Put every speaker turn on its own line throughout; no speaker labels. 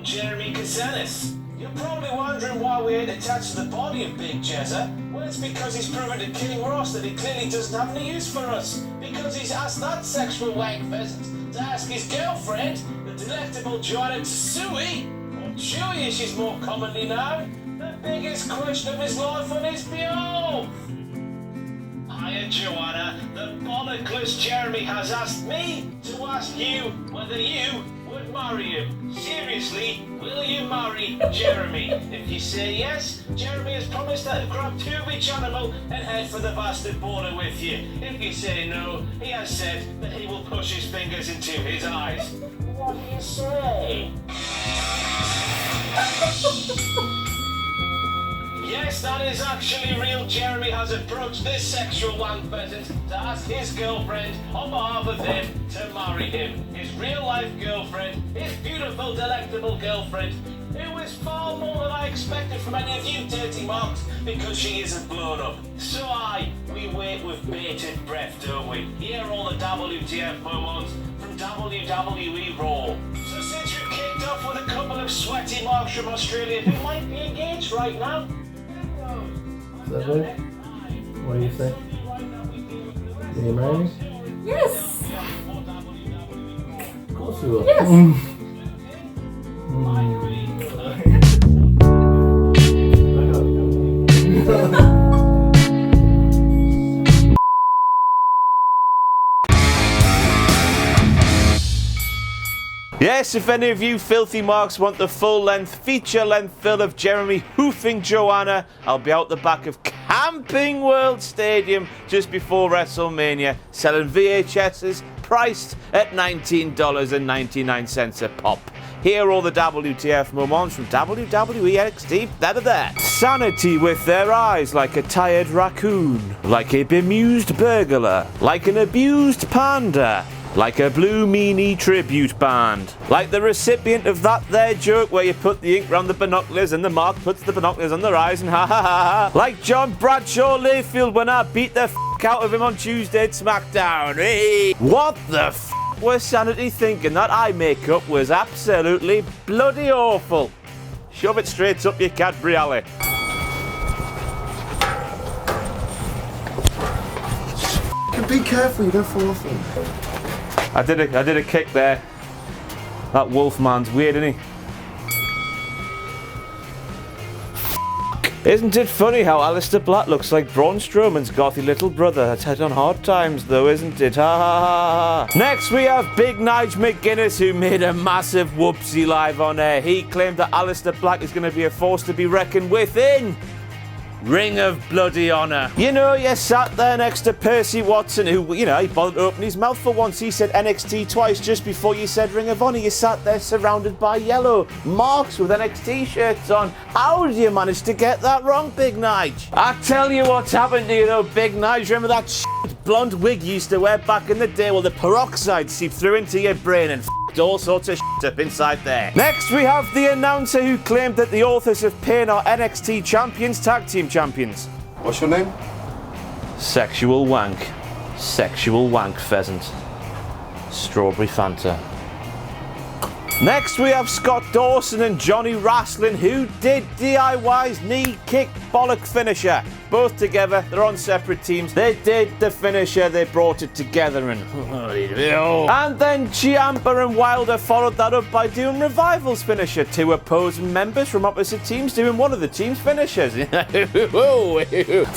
Jeremy Casanis. You're probably wondering why we ain't attached to the body of Big Jezza. Well, it's because he's proven to King Ross that he clearly doesn't have any use for us. Because he's asked that sexual wank pheasant to ask his girlfriend, the delectable Joanna Tsui, or Chewy as she's more commonly known, the biggest question of his life on his behalf. Hiya, Joanna. The bollock-less Jeremy has asked me to ask you whether you would marry him. Seriously, will you marry Jeremy? If you say yes, Jeremy has promised that he'll grab 2 of each animal and head for the bastard border with you. If you say no, he has said that he will push his fingers into his eyes. What do you say? Yes, that is actually real. Jeremy has approached this sexual wank pheasant to ask his girlfriend on behalf of him to marry him. His real-life girlfriend, his beautiful, delectable girlfriend, who is far more than I expected from any of you dirty marks because she isn't blown up. So we wait with bated breath, don't we? Hear all the WTF moments from WWE Raw. So since you've kicked off with a couple of sweaty marks from Australia who might be engaged right now,
is that right? What do you say? Will you marry me?
Yes!
Of course you will.
Yes!
Yes, if any of you filthy marks want the full-length, feature-length film of Jeremy hoofing Joanna, I'll be out the back of Camping World Stadium just before WrestleMania, selling VHSs priced at $19.99 a pop. Hear all the WTF moments from WWE NXT, there. Sanity with their eyes like a tired raccoon, like a bemused burglar, like an abused panda, like a Blue Meanie tribute band. Like the recipient of that there joke where you put the ink round the binoculars and the mark puts the binoculars on their eyes and ha ha ha ha. Like John Bradshaw Layfield when I beat the out of him on Tuesday at SmackDown. Hey! What the was Sanity thinking? That eye makeup was absolutely bloody awful. Shove it straight up your Cadbury alley.
Be careful, you don't fall off him.
I did a kick there. That Wolfman's weird, isn't he? Isn't it funny how Aleister Black looks like Braun Strowman's gothy little brother? That's head on hard times though, isn't it? Ha ha ha ha. Next we have Big Nige McGuinness, who made a massive whoopsie live on air. He claimed that Aleister Black is going to be a force to be reckoned with in Ring of Bloody Honor. You know, you sat there next to Percy Watson, who, you know, he bothered to open his mouth for once. He said NXT twice just before you said Ring of Honor. You sat there surrounded by yellow marks with NXT shirts on. How did you manage to get that wrong, Big Nige? I tell you what's happened to you though, Big Nige. Remember that blonde wig you used to wear back in the day? Well, the peroxide seeped through into your brain and all sorts of shit up inside there. Next we have the announcer who claimed that the authors of Pain are NXT champions, tag team champions.
What's your name?
Sexual wank. Sexual wank pheasant. Strawberry Fanta. Next we have Scott Dawson and Johnny Wrestling, who did DIY's knee kick bollock finisher. Both together, they're on separate teams. They did the finisher, they brought it together and then Ciampa and Wilder followed that up by doing Revival's finisher. 2 opposing members from opposite teams doing one of the team's finishers.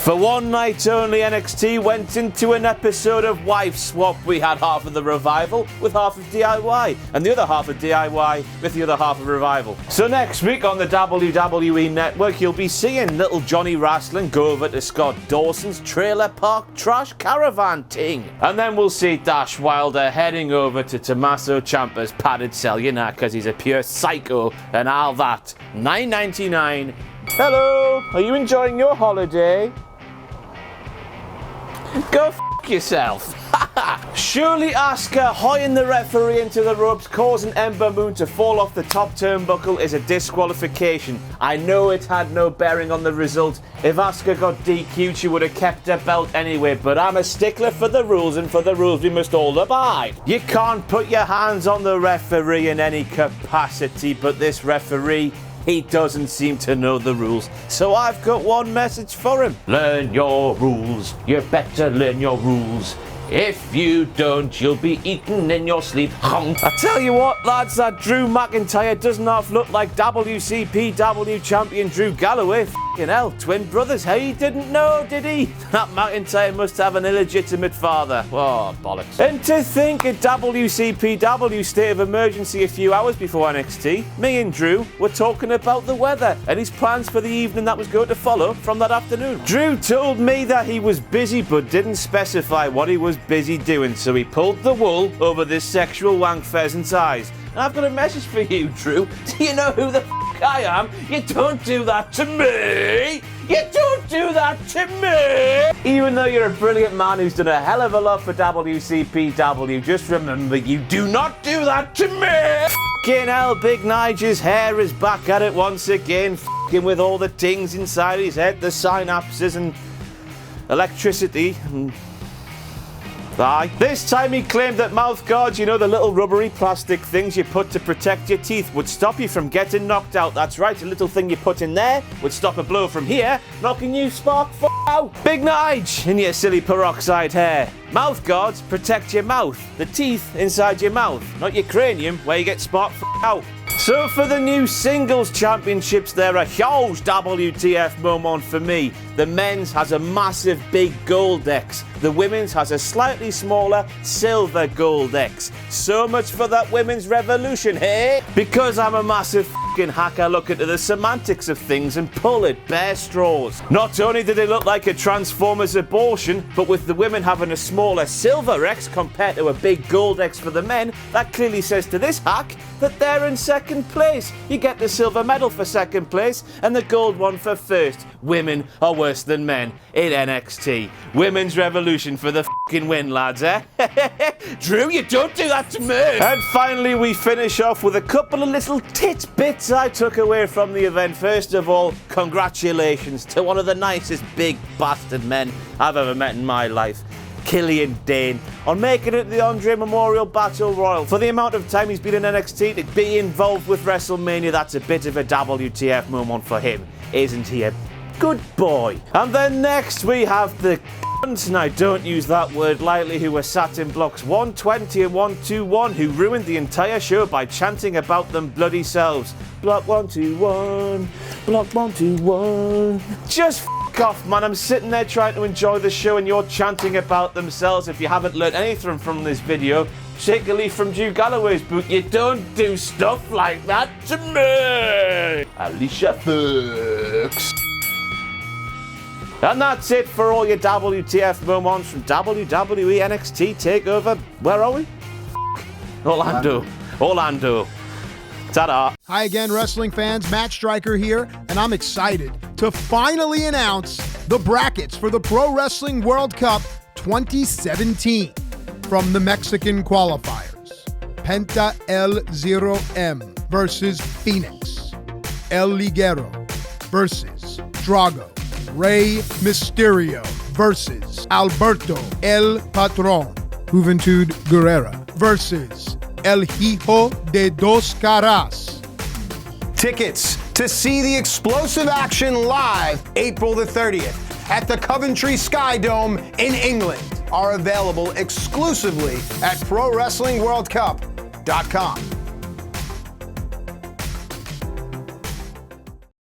For one night only, NXT went into an episode of Wife Swap. We had half of the Revival with half of DIY and the other half of DIY with the other half of Revival. So next week on the WWE Network, you'll be seeing little Johnny Wrestling go over to Scott Dawson's trailer park trash caravan ting. And then we'll see Dash Wilder heading over to Tommaso Ciampa's padded cell, you know, because he's a pure psycho and all that. $9.99. Hello, are you enjoying your holiday? Go f*** yourself. Surely Asuka hoying the referee into the ropes, causing Ember Moon to fall off the top turnbuckle is a disqualification. I know it had no bearing on the result. If Asuka got DQ'd, she would have kept her belt anyway, but I'm a stickler for the rules, and for the rules we must all abide. You can't put your hands on the referee in any capacity, but this referee, he doesn't seem to know the rules. So I've got one message for him. Learn your rules. You better learn your rules. If you don't, you'll be eaten in your sleep. I tell you what, lads, that Drew McIntyre doesn't half look like WCPW champion Drew Galloway. F***ing hell, twin brothers. He didn't know, did he? That McIntyre must have an illegitimate father. Oh, bollocks. And to think at WCPW state of emergency a few hours before NXT, me and Drew were talking about the weather and his plans for the evening that was going to follow from that afternoon. Drew told me that he was busy but didn't specify what he was busy doing, so he pulled the wool over this sexual wank pheasant's eyes. And I've got a message for you, Drew. Do you know who the f*** I am? You don't do that to me! You don't do that to me! Even though you're a brilliant man who's done a hell of a lot for WCPW, just remember, you do not do that to me! F***ing hell, Big Nigel's hair is back at it once again, f***ing with all the things inside his head, the synapses and electricity and... This time he claimed that mouth guards, you know, the little rubbery plastic things you put to protect your teeth, would stop you from getting knocked out. That's right, a little thing you put in there would stop a blow from here, knocking you spark out. Big Nige in your silly peroxide hair. Mouth guards protect your mouth, the teeth inside your mouth, not your cranium where you get spark out. So for the new singles championships, they're a huge WTF moment for me. The men's has a massive big gold X. The women's has a slightly smaller silver gold X. So much for that women's revolution, hey? Because I'm a massive f***ing hacker, I look into the semantics of things and pull at bare straws. Not only do they look like a Transformers abortion, but with the women having a smaller silver X compared to a big gold X for the men, that clearly says to this hack that they're in second place. You get the silver medal for second place and the gold one for first. Women are worse than men in NXT. Women's revolution for the f***ing win, lads, eh? Drew, you don't do that to me! And finally, we finish off with a couple of little tidbits I took away from the event. First of all, congratulations to one of the nicest big bastard men I've ever met in my life. Killian Dane, on making it to the Andre Memorial Battle Royal. For the amount of time he's been in NXT to be involved with WrestleMania, that's a bit of a WTF moment for him. Isn't he a good boy? And then next we have the cunts, and I don't use that word lightly, who were sat in blocks 120 and 121, who ruined the entire show by chanting about them bloody selves. Block 121, block 121. Just off, man. I'm sitting there trying to enjoy the show and you're chanting about themselves. If you haven't learned anything from this video, take a leaf from Drew Galloway's book. You don't do stuff like that to me. Alicia Fox. And that's it for all your WTF moments from WWE NXT Takeover. Where are we? Orlando. Ta-da.
Hi again, wrestling fans. Matt Stryker here, and I'm excited to finally announce the brackets for the Pro Wrestling World Cup 2017 from the Mexican qualifiers. Penta El Zero M versus Phoenix. El Liguero versus Drago. Rey Mysterio versus Alberto El Patron. Juventud Guerrera versus El Hijo de Dos Caras.
Tickets to see the explosive action live April the 30th at the Coventry Sky Dome in England are available exclusively at ProWrestlingWorldCup.com.